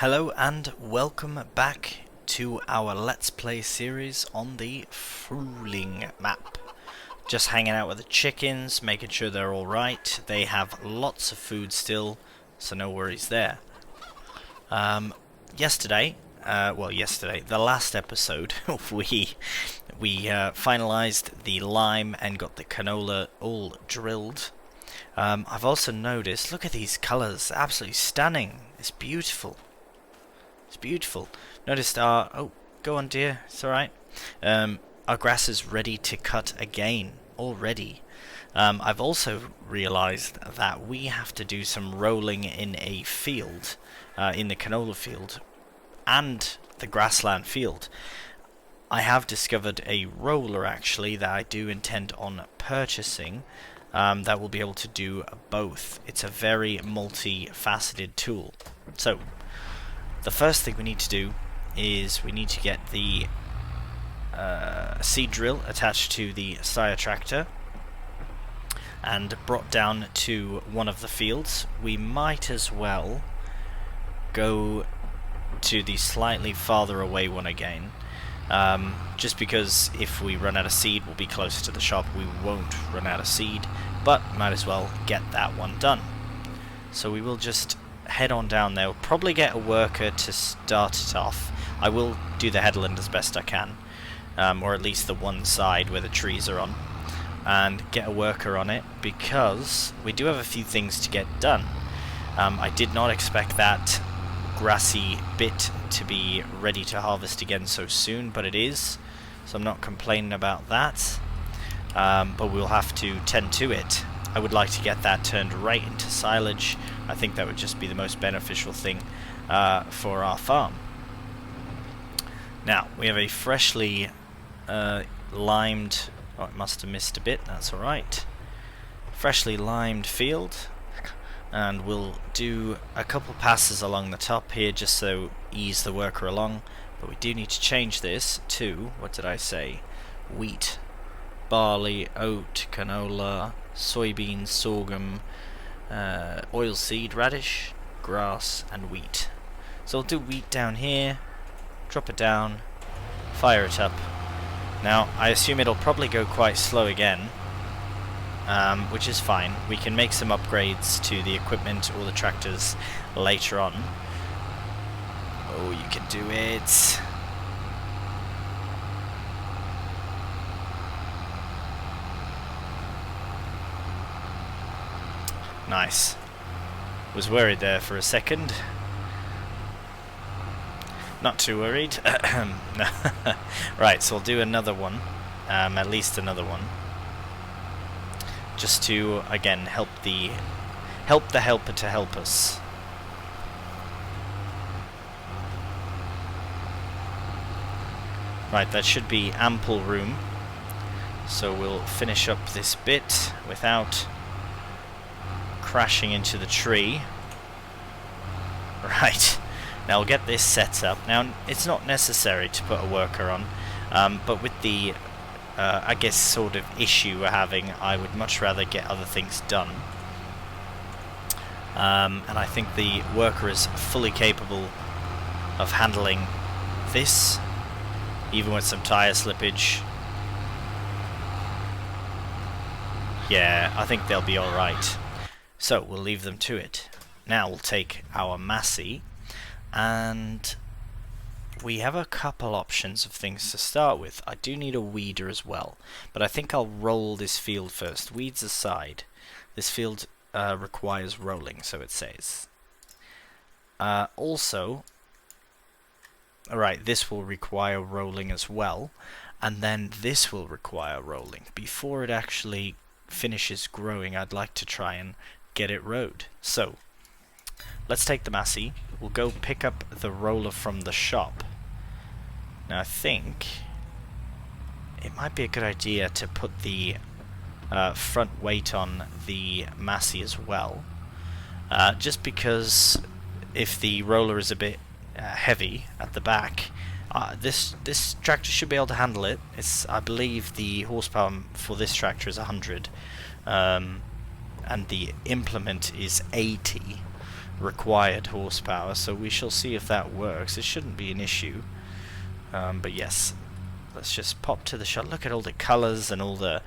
Hello and welcome back to our Let's Play series on the Frühling map. Just hanging out with the chickens, making sure they're alright. They have lots of food still, so no worries there. Yesterday, the last episode, we finalized the lime and got the canola all drilled. I've also noticed, look at these colours, absolutely stunning. It's beautiful. It's beautiful. Noticed our... Oh, go on dear, it's alright. Our grass is ready to cut again, already. I've also realised that we have to do some rolling in a field, in the canola field, and the grassland field. I have discovered a roller actually that I do intend on purchasing, that will be able to do both. It's a very multi-faceted tool. So, the first thing we need to do is we need to get the seed drill attached to the sire tractor and brought down to one of the fields. We might as well go to the slightly farther away one again, just because if we run out of seed we'll be closer to the shop. We won't run out of seed, but might as well get that one done. So we will just head on down there. We'll probably get a worker to start it off. I will do the headland as best I can, or at least the one side where the trees are on, and get a worker on it because we do have a few things to get done. I did not expect that grassy bit to be ready to harvest again so soon, but it is, so I'm not complaining about that, but we'll have to tend to it. I would like to get that turned right into silage. I think that would just be the most beneficial thing for our farm. Now, we have a freshly limed... Oh, it must have missed a bit, that's alright. Freshly limed field. And we'll do a couple passes along the top here just so ease the worker along. But we do need to change this to, what did I say? Wheat, barley, oat, canola, soybeans, sorghum, oilseed, radish, grass, and wheat. So we'll do wheat down here, drop it down, fire it up. Now, I assume it'll probably go quite slow again, which is fine. We can make some upgrades to the equipment or the tractors later on. Oh, you can do it! Nice. Was worried there for a second. Not too worried. Right, so we'll do another one. At least another one. Just to, again, help the helper to help us. Right, that should be ample room. So we'll finish up this bit without crashing into the tree. Right, now we'll get this set up. Now, it's not necessary to put a worker on, but with the, I guess, sort of issue we're having, I would much rather get other things done. And I think the worker is fully capable of handling this, even with some tire slippage. Yeah, I think they'll be alright. So, we'll leave them to it. Now we'll take our Massey, and we have a couple options of things to start with. I do need a weeder as well, but I think I'll roll this field first. Weeds aside, this field requires rolling, so it says. Also, alright, this will require rolling as well, and then this will require rolling. Before it actually finishes growing, I'd like to try and get it rowed. So, let's take the Massey. We'll go pick up the roller from the shop. Now I think it might be a good idea to put the front weight on the Massey as well. Just because if the roller is a bit heavy at the back, this tractor should be able to handle it. I believe the horsepower for this tractor is 100. And the implement is 80. required horsepower, so we shall see if that works. It shouldn't be an issue. But yes, let's just pop to the shot. Look at all the colours and all the...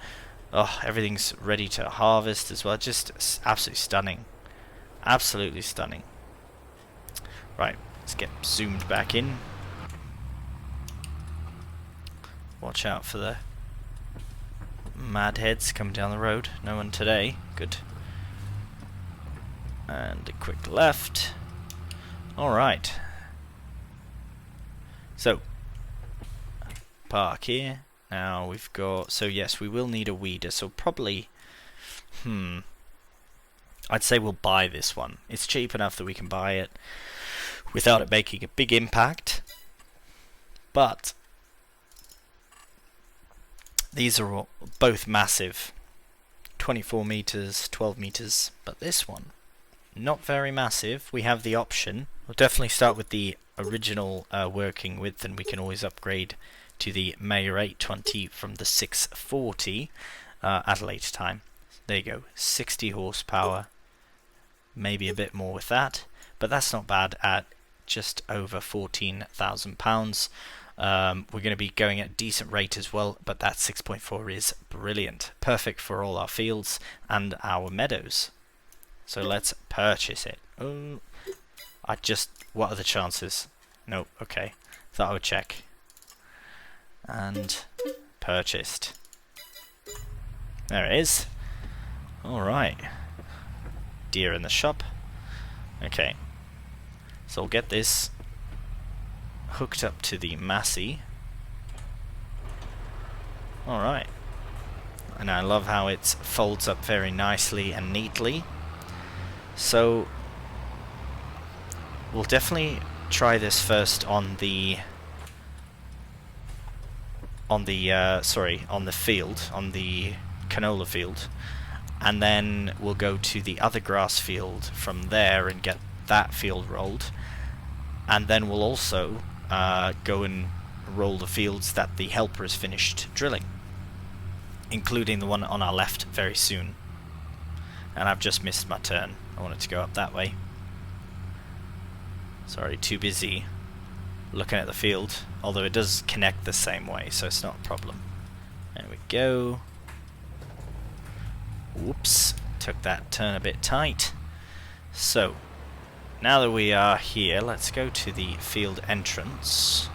Oh, everything's ready to harvest as well. Just absolutely stunning. Absolutely stunning. Right, let's get zoomed back in. Watch out for the mad heads coming down the road. No one today. Good. And a quick left. Alright. So, park here. Now we've got... So yes, we will need a weeder. So probably... I'd say we'll buy this one. It's cheap enough that we can buy it without it making a big impact. But these are all, both massive. 24 meters, 12 meters. But this one, not very massive. We have the option. We'll definitely start with the original working width, and we can always upgrade to the Mayer 820 from the 640 at a later time. There you go, 60 horsepower, maybe a bit more with that, but that's not bad at just over £14,000. We're going to be going at a decent rate as well, but that 6.4 is brilliant, perfect for all our fields and our meadows. So let's purchase it. Oh, what are the chances? No, okay, thought I would check. And purchased. There it is. Alright. Deer in the shop. Okay. So I'll get this hooked up to the Massey. Alright. And I love how it folds up very nicely and neatly. So we'll definitely try this first on the field, on the canola field, and then we'll go to the other grass field from there and get that field rolled, and then we'll also go and roll the fields that the helper has finished drilling, including the one on our left very soon. And I've just missed my turn. I wanted to go up that way. Sorry, too busy looking at the field, although it does connect the same way, so it's not a problem. There we go. Whoops, took that turn a bit tight. So, now that we are here, let's go to the field entrance.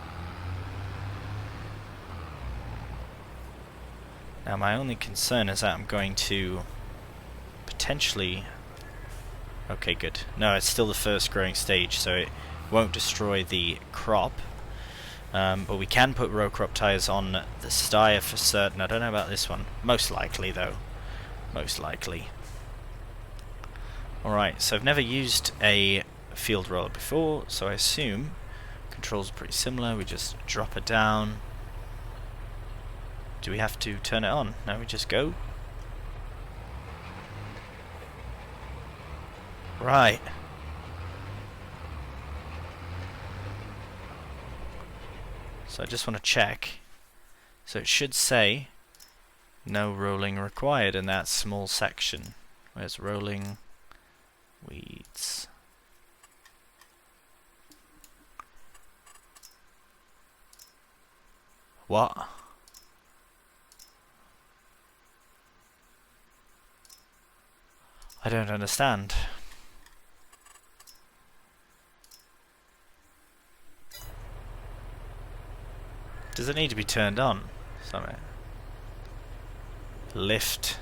Now my only concern is that I'm going to potentially... Okay, good. No, it's still the first growing stage, so it won't destroy the crop. But we can put row crop tires on the Steyr for certain. I don't know about this one. Most likely, though. Most likely. Alright, so I've never used a field roller before, so I assume controls are pretty similar. We just drop it down. Do we have to turn it on? No, we just go. Right. So I just want to check. So it should say no rolling required in that small section. Where's rolling? Weeds. What? I don't understand. Does it need to be turned on? Something. Lift.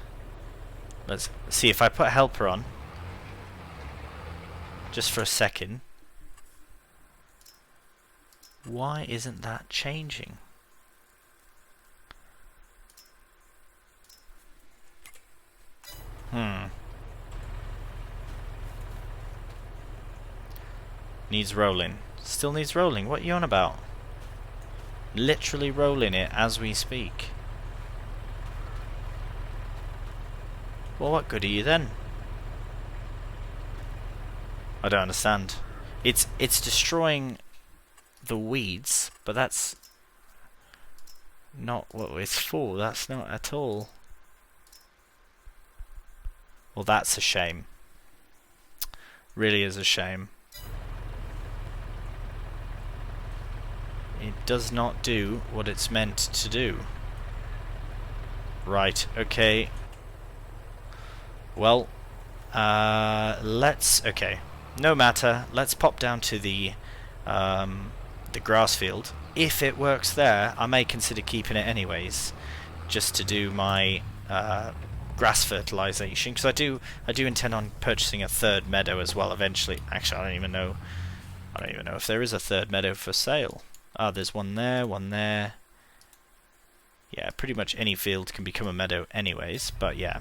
Let's see if I put helper on. Just for a second. Why isn't that changing? Needs rolling. Still needs rolling. What are you on about? Literally rolling it as we speak. Well, what good are you then? I don't understand. It's destroying the weeds, but that's not what it's for. That's not at all. Well, that's a shame. Really is a shame. It does not do what it's meant to do. Right, okay. Well, okay. No matter, let's pop down to the grass field. If it works there, I may consider keeping it anyways, just to do my grass fertilization, because I do intend on purchasing a third meadow as well eventually. Actually, I don't even know if there is a third meadow for sale. Ah, there's one there, one there. Yeah, pretty much any field can become a meadow anyways, but yeah.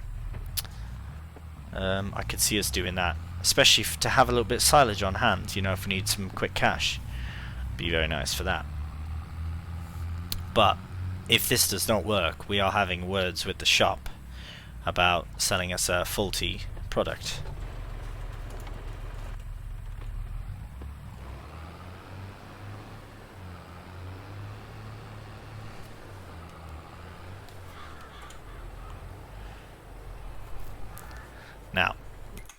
I could see us doing that, especially to have a little bit of silage on hand, you know, if we need some quick cash. Be very nice for that. But if this does not work, we are having words with the shop about selling us a faulty product. Now,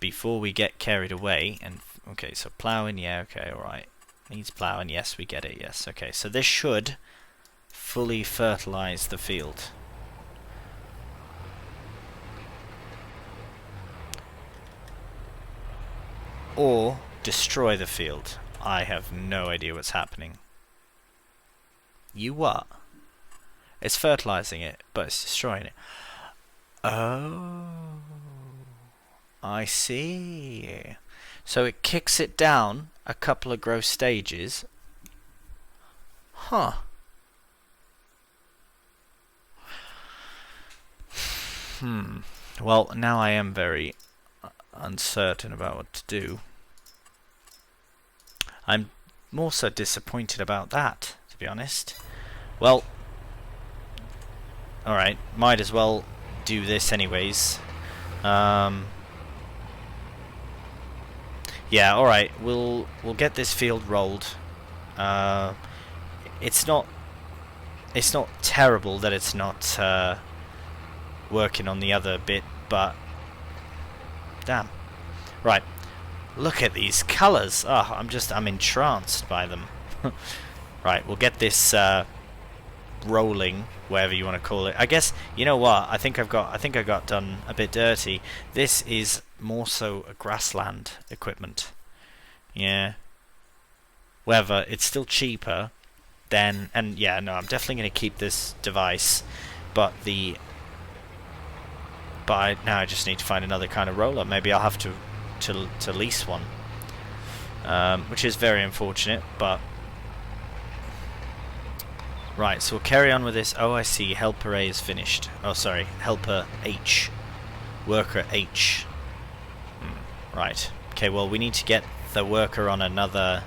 before we get carried away, and okay, so ploughing, yeah, okay, alright. Needs ploughing, yes, we get it, yes, okay. So this should fully fertilize the field. Or destroy the field. I have no idea what's happening. You what? It's fertilizing it, but it's destroying it. Oh, I see. So it kicks it down a couple of growth stages. Huh. Well, now I am very uncertain about what to do. I'm more so disappointed about that, to be honest. Well, alright, might as well do this anyways. Yeah, alright, we'll get this field rolled. It's not terrible that it's not working on the other bit, but damn. Right. Look at these colours. Oh, I'm entranced by them. Right, we'll get this rolling, whatever you want to call it. I guess, you know what? I think I got done a bit dirty. This is more so a grassland equipment. Yeah. Whether it's still cheaper than, and yeah, no, I'm definitely going to keep this device, but now I just need to find another kind of roller. Maybe I'll have to lease one, which is very unfortunate, but right, so we'll carry on with this. Oh, I see, helper A is finished. Oh, sorry, helper H, worker H. Right, okay, well, we need to get the worker on another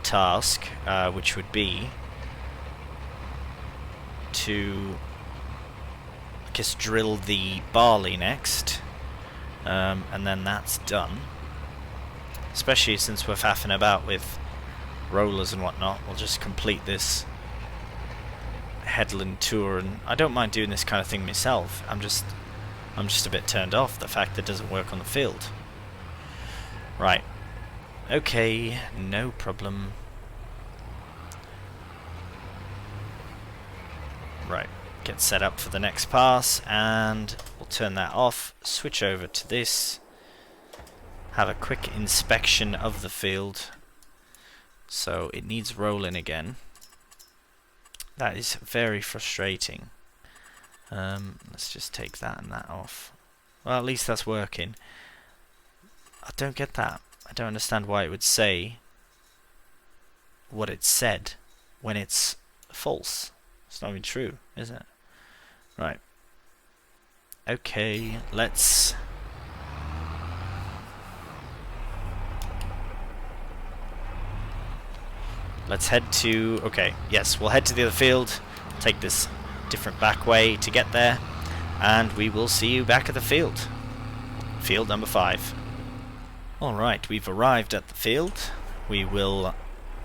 task, which would be to, I guess, drill the barley next, and then that's done. Especially since we're faffing about with rollers and whatnot, we'll just complete this headland tour. And I don't mind doing this kind of thing myself. I'm just a bit turned off the fact that it doesn't work on the field. Right. Okay, no problem. Right, get set up for the next pass, and we'll turn that off, switch over to this, have a quick inspection of the field. So it needs rolling again. That is very frustrating. Let's just take that and that off. Well, at least that's working. I don't get that. I don't understand why it would say what it said when it's false. It's not even true, is it? Right. Okay, let's head to, okay, yes, we'll head to the other field, take this different back way to get there, and we will see you back at the field. Field number 5. Alright, we've arrived at the field. We will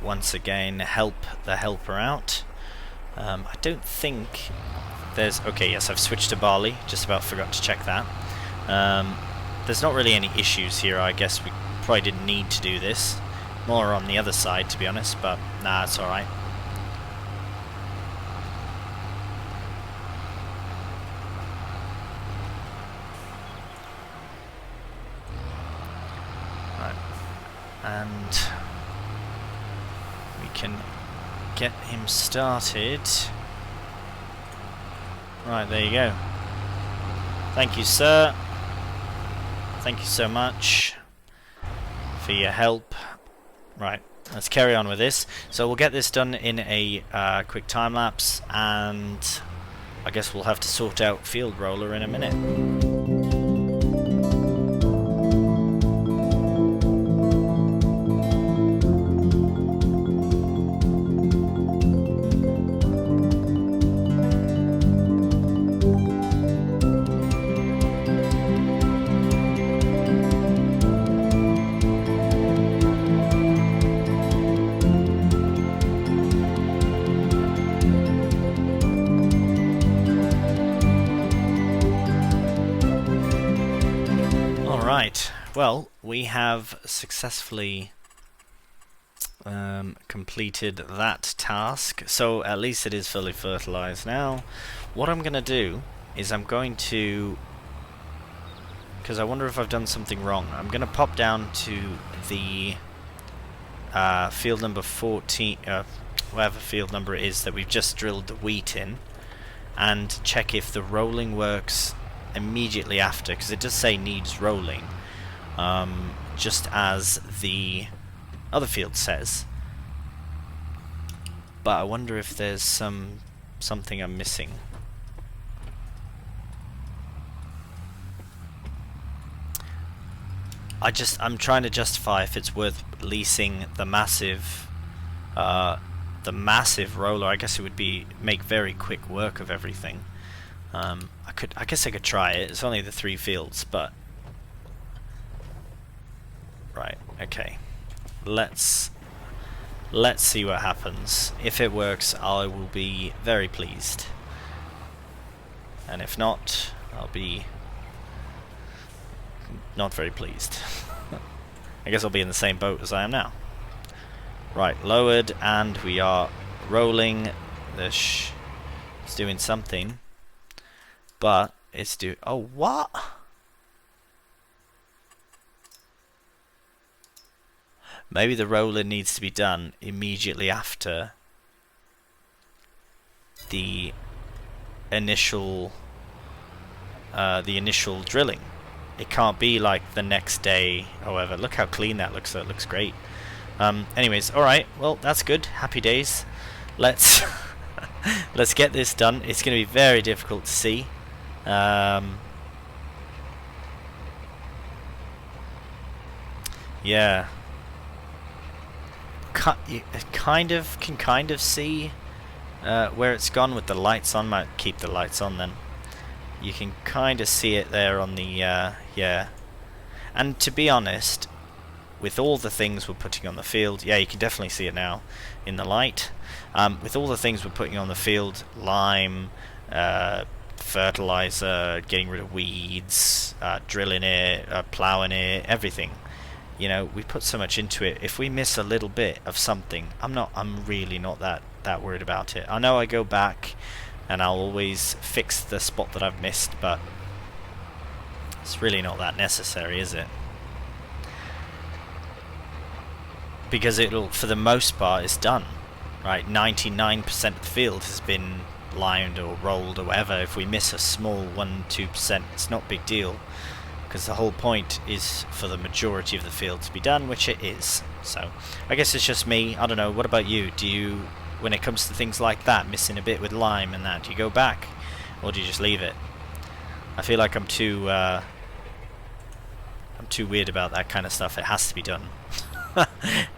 once again help the helper out. I don't think there's, okay, yes, I've switched to barley, just about forgot to check that. there's not really any issues here. I guess we probably didn't need to do this. More on the other side, to be honest, but nah, it's alright. Right. And we can get him started. Right, there you go. Thank you, sir. Thank you so much for your help. Right, let's carry on with this. So we'll get this done in a quick time lapse, and I guess we'll have to sort out Field Roller in a minute. Well, we have successfully completed that task, so at least it is fully fertilized now. What I'm going to do is I'm going to, because I wonder if I've done something wrong, I'm going to pop down to the field number 14, whatever field number it is that we've just drilled the wheat in, and check if the rolling works immediately after, because it does say needs rolling. Just as the other field says, but I wonder if there's something I'm missing. I'm trying to justify if it's worth leasing the massive roller. I guess it would make very quick work of everything. I guess I could try it. It's only the 3 fields, but. Right, okay. Let's see what happens. If it works, I will be very pleased. And if not, I'll be not very pleased. I guess I'll be in the same boat as I am now. Right, lowered, and we are rolling. It's doing something. But it's oh, what? Maybe the roller needs to be done immediately after the initial drilling. It can't be like the next day. However, look how clean that looks. That looks great. Anyways, all right. Well, that's good. Happy days. Let's let's get this done. It's going to be very difficult to see. Yeah. You kind of see where it's gone with the lights on. Might keep the lights on then. You can kind of see it there on the yeah. And to be honest, with all the things we're putting on the field, yeah, you can definitely see it now in the light. With all the things we're putting on the field, lime, fertilizer, getting rid of weeds, drilling it, plowing it, everything. You know, we put so much into it. If we miss a little bit of something, I'm really not that worried about it. I know I go back and I'll always fix the spot that I've missed, but it's really not that necessary, is it? Because it'll, for the most part, it's done. Right, 99% of the field has been limed or rolled or whatever. If we miss a small 1-2%, it's not a big deal. Because the whole point is for the majority of the field to be done, which it is. So, I guess it's just me. I don't know. What about you? Do you, when it comes to things like that, missing a bit with lime and that, do you go back, or do you just leave it? I feel like I'm too weird about that kind of stuff. It has to be done.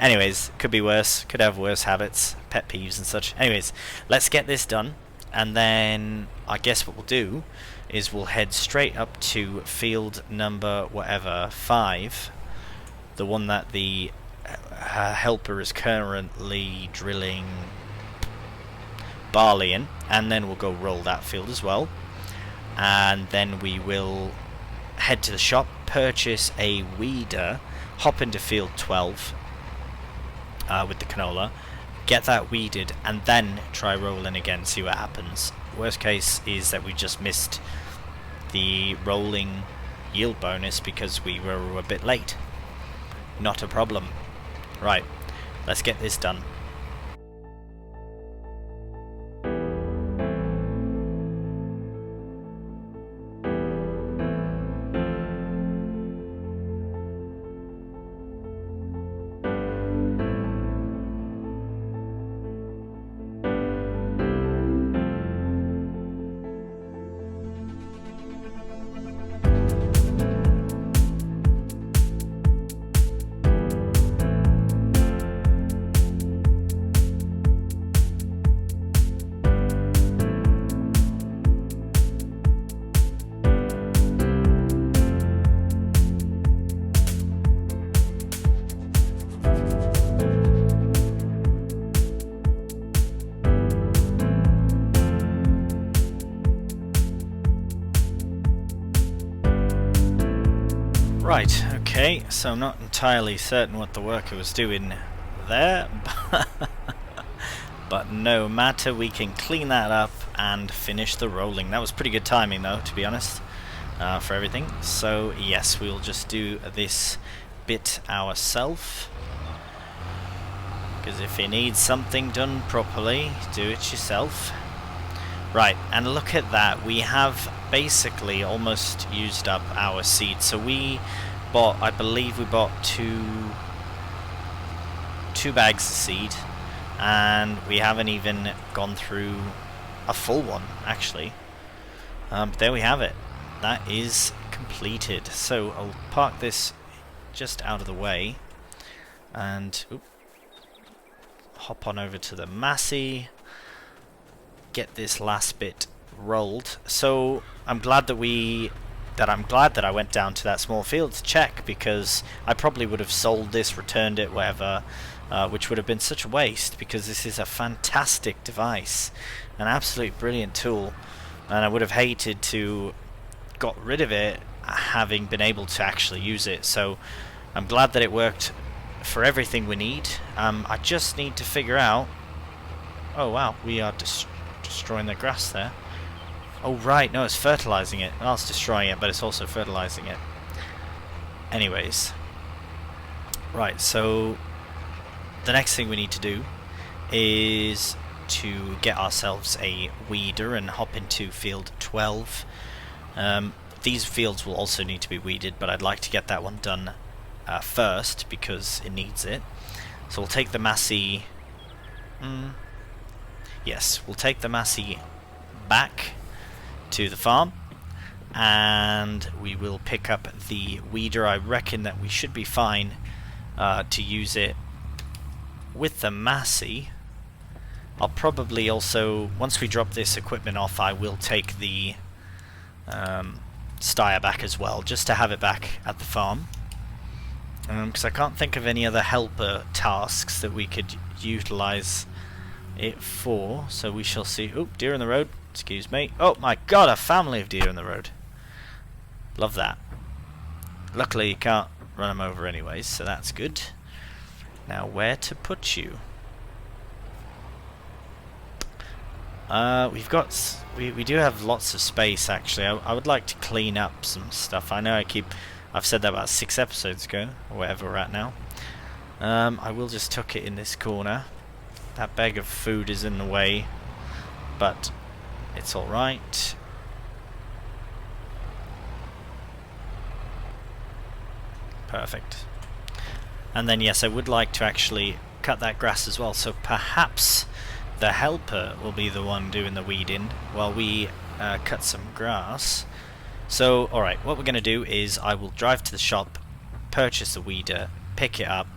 Anyways, could be worse. Could have worse habits, pet peeves and such. Anyways, let's get this done, and then I guess what we'll do is we'll head straight up to field number whatever 5, the one that the helper is currently drilling barley in, and then we'll go roll that field as well, and then we will head to the shop, purchase a weeder, hop into field 12 with the canola, get that weeded, and then try rolling again, see what happens. Worst case is that we just missed the rolling yield bonus because we were a bit late. Not a problem. Right, let's get this done. Right, okay, so I'm not entirely certain what the worker was doing there, but no matter, we can clean that up and finish the rolling. That was pretty good timing though, to be honest, for everything. So yes, we'll just do this bit ourselves, because if you need something done properly, do it yourself. Right, and look at that, we have basically almost used up our seed. So we bought, I believe we bought two bags of seed, and we haven't even gone through a full one, actually. But there we have it. That is completed. So I'll park this just out of the way, and hop on over to the Massey. Get this last bit rolled. So I'm glad that I went down to that small field to check, because I probably would have sold this, returned it, whatever, which would have been such a waste, because this is a fantastic device, an absolute brilliant tool, and I would have hated to got rid of it having been able to actually use it. So I'm glad that it worked for everything we need. I just need to figure out, oh wow, we are destroying the grass there. Oh right, no, it's fertilizing it. Well, it's destroying it, but it's also fertilizing it. Anyways, right, so the next thing we need to do is to get ourselves a weeder and hop into field 12. These fields will also need to be weeded, but I'd like to get that one done first because it needs it. So we'll take the Massey. Yes, we'll take the Massey back to the farm, and we will pick up the weeder. I reckon that we should be fine to use it with the Massey. I'll probably also, once we drop this equipment off, I will take the Steyr back as well, just to have it back at the farm, because I can't think of any other helper tasks that we could utilize it for. So we shall see. Oh, deer in the road, excuse me. Oh my god, a family of deer in the road. Love that. Luckily you can't run them over anyways, so that's good. Now where to put you? We do have lots of space actually. I would like to clean up some stuff. I know I've said that about 6 episodes ago, or whatever we're at now. I will just tuck it in this corner. That bag of food is in the way, but it's alright. Perfect. And then yes, I would like to actually cut that grass as well, so perhaps the helper will be the one doing the weeding while we cut some grass. So alright, what we're going to do is I will drive to the shop, purchase the weeder, pick it up,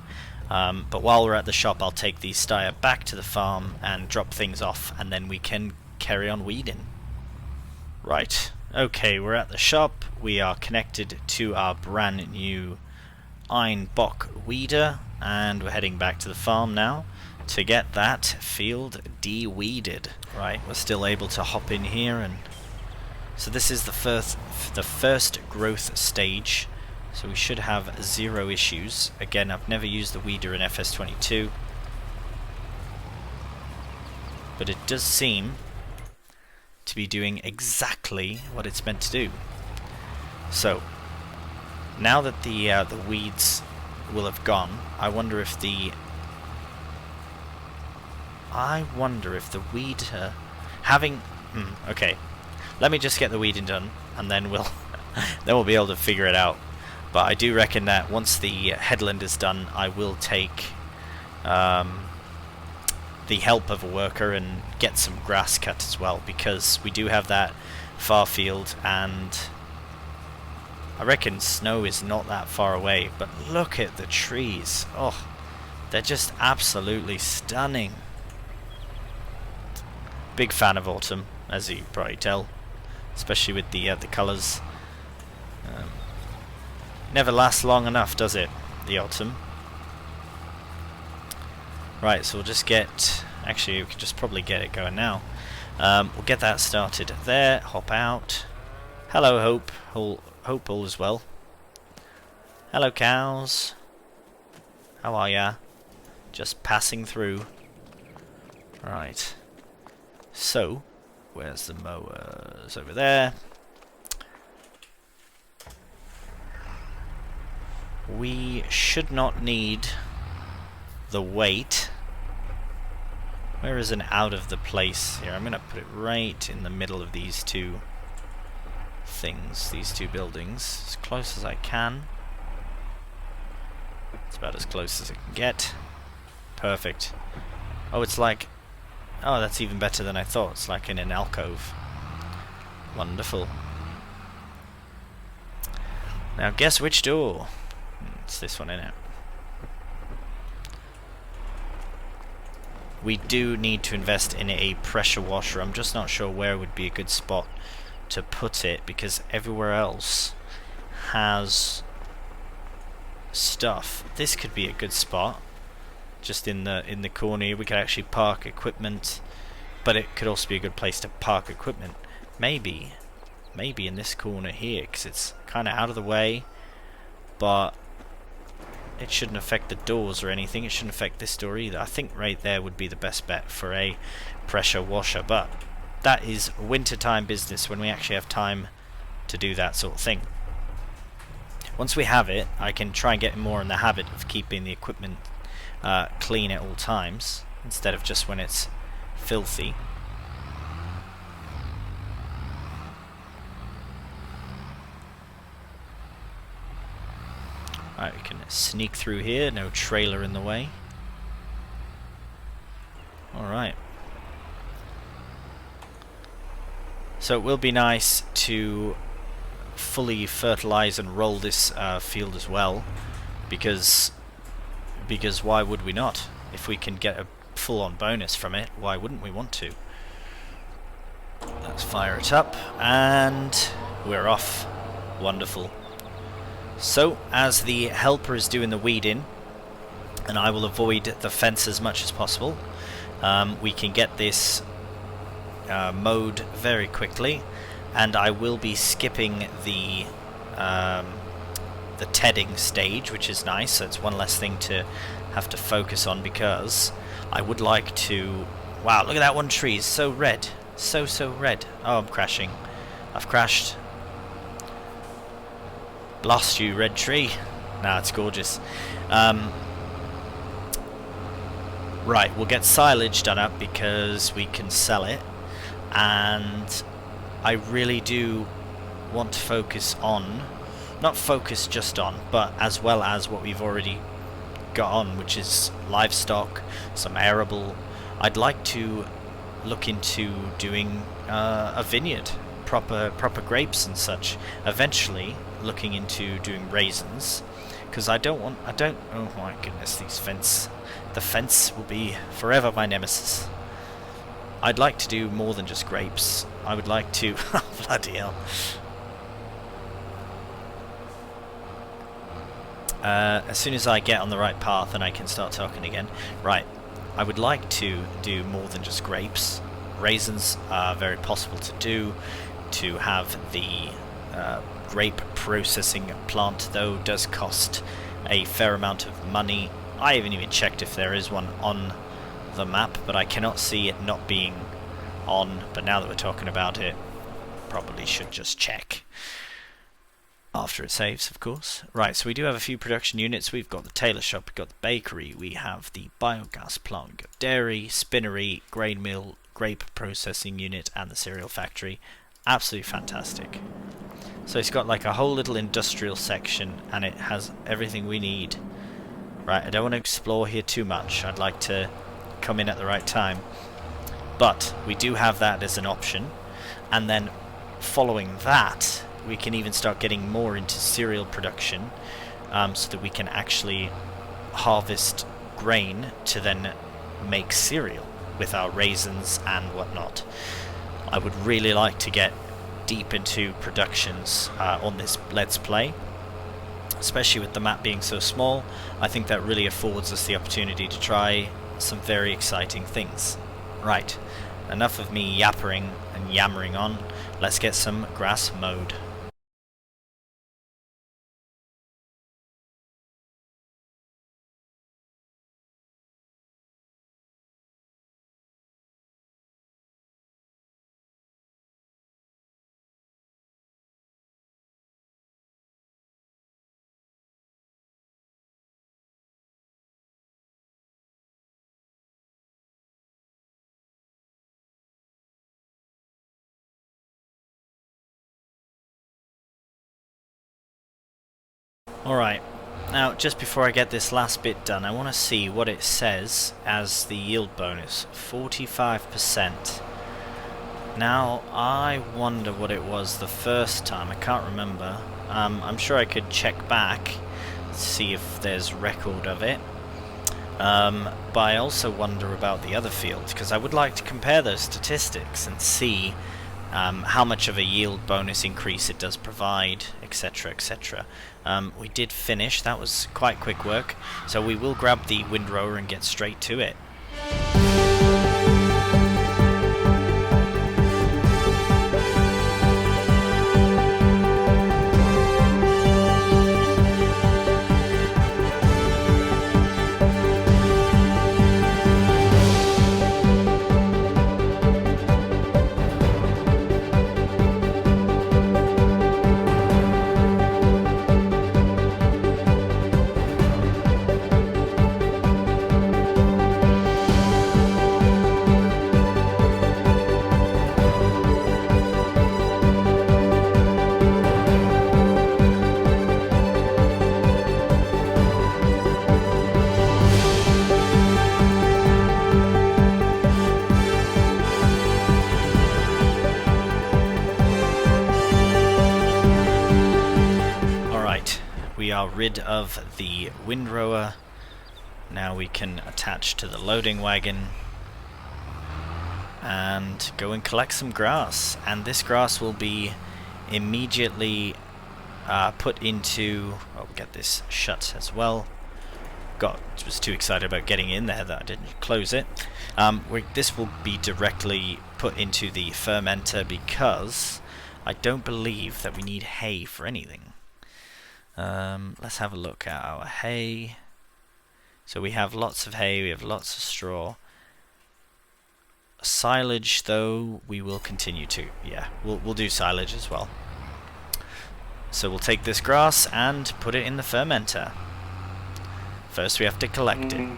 but while we're at the shop I'll take the Steyr back to the farm and drop things off, and then we can carry on weeding. Right, okay, we're at the shop. We are connected to our brand new Iron Bock weeder, and we're heading back to the farm now to get that field de-weeded. Right, we're still able to hop in here and So this is the first growth stage, so we should have 0 issues. Again, I've never used the weeder in FS22, but it does seem to be doing exactly what it's meant to do. So now that the weeds will have gone, I wonder if the weeder having okay, let me just get the weeding done, and then we'll then we'll be able to figure it out. But I do reckon that once the headland is done, I will take the help of a worker and get some grass cut as well, because we do have that far field, and I reckon snow is not that far away. But look at the trees. Oh, they're just absolutely stunning. Big fan of autumn, as you probably tell, especially with the colours. Never lasts long enough, does it, the autumn? Right, so we'll just get... Actually, we can just probably get it going now. We'll get that started there. Hop out. Hello, Hope. Hope all is well. Hello, cows. How are ya? Just passing through. Right. So, where's the mowers? Over there. We should not need the weight. Where is an out of the place here? I'm going to put it right in the middle of these two things, these two buildings, as close as I can. It's about as close as I can get. Perfect. Oh, it's like... Oh, that's even better than I thought. It's like in an alcove. Wonderful. Now guess which door? It's this one, innit? We do need to invest in a pressure washer. I'm just not sure where would be a good spot to put it, because everywhere else has stuff. This could be a good spot. Just in the corner here, we could actually park equipment, but it could also be a good place to park equipment. Maybe in this corner here, because it's kind of out of the way, but it shouldn't affect the doors or anything. It shouldn't affect this door either. I think right there would be the best bet for a pressure washer, but that is wintertime business when we actually have time to do that sort of thing. Once we have it, I can try and get more in the habit of keeping the equipment clean at all times, instead of just when it's filthy. Alright, we can sneak through here, no trailer in the way. Alright. So it will be nice to fully fertilize and roll this field as well, because why would we not? If we can get a full-on bonus from it, why wouldn't we want to? Let's fire it up, and we're off. Wonderful. So, as the helper is doing the weeding, and I will avoid the fence as much as possible, we can get this mowed very quickly, and I will be skipping the tedding stage, which is nice. So it's one less thing to have to focus on, because I would like to... Wow, look at that one tree, it's so red. So red. Oh, I'm crashing. I've crashed. Lost you, red tree. Nah, it's gorgeous. Right, we'll get silage done up because we can sell it, and I really do want to focus on, not focus just on, but as well as what we've already got on, which is livestock, some arable. I'd like to look into doing a vineyard, proper grapes and such. Eventually looking into doing raisins, because oh my goodness, the fence will be forever my nemesis. I'd like to do more than just grapes. I would like to oh, bloody hell. As soon as I get on the right path and I can start talking again. Right, I would like to do more than just grapes. Raisins are very possible to do. to have the grape processing plant, though does cost a fair amount of money. I haven't even checked if there is one on the map, but I cannot see it not being on. But now that we're talking about it, probably should just check. After it saves, of course. Right, so we do have a few production units. We've got the tailor shop, we've got the bakery, we have the biogas plant, we've got dairy, spinnery, grain mill, grape processing unit, and the cereal factory. Absolutely fantastic. So it's got like a whole little industrial section, and it has everything we need. Right, I don't want to explore here too much. I'd like to come in at the right time. But we do have that as an option. And then following that, we can even start getting more into cereal production, so that we can actually harvest grain to then make cereal with our raisins and whatnot. I would really like to get deep into productions on this Let's Play, especially with the map being so small. I think that really affords us the opportunity to try some very exciting things. Right, enough of me yappering and yammering on. Let's get some grass mowed. Alright, now just before I get this last bit done, I want to see what it says as the yield bonus. 45%. Now, I wonder what it was the first time. I can't remember. I'm sure I could check back, see if there's record of it. But I also wonder about the other fields, because I would like to compare those statistics and see how much of a yield bonus increase it does provide, etc, etc. We did finish. That was quite quick work, so we will grab the windrower and get straight to it. We are rid of the windrower. Now we can attach to the loading wagon and go and collect some grass. And this grass will be immediately put into... Oh, we'll get this shut as well. Was too excited about getting in there that I didn't close it. This will be directly put into the fermenter because I don't believe that we need hay for anything. Let's have a look at our hay. So we have lots of hay, we have lots of straw. Silage, though, we will continue to. Yeah, we'll do silage as well. So we'll take this grass and put it in the fermenter. First we have to collect it.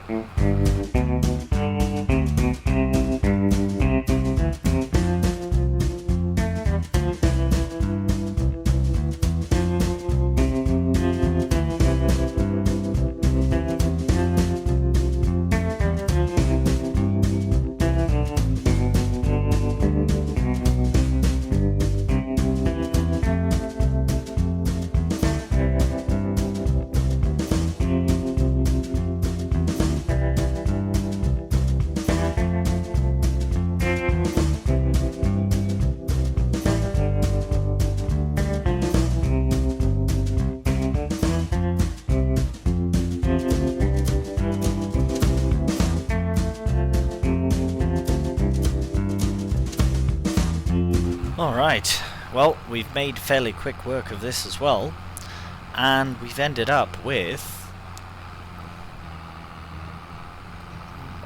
Alright, well, we've made fairly quick work of this as well, and we've ended up with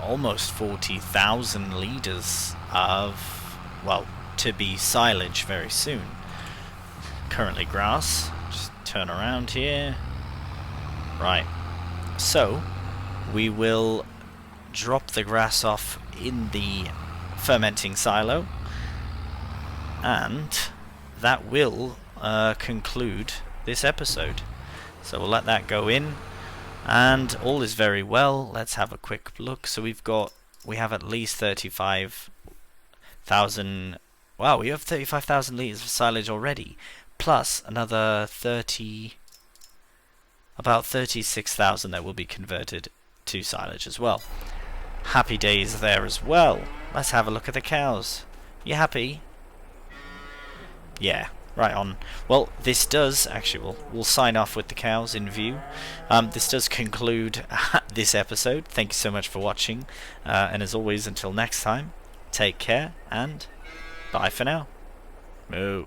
almost 40,000 litres of, well, to be silage very soon. Currently grass. Just turn around here. Right. So, we will drop the grass off in the fermenting silo, and that will conclude this episode. So we'll let that go in, and all is very well. Let's have a quick look. So we have at least 35,000. Wow, we have 35,000 litres of silage already, plus another about 36,000 that will be converted to silage as well. Happy days there as well. Let's have a look at the cows. You happy? Yeah, right on. Well, this does actually, we'll sign off with the cows in view. This does conclude this episode. Thank you so much for watching, and as always, until next time, take care and bye for now. Moo.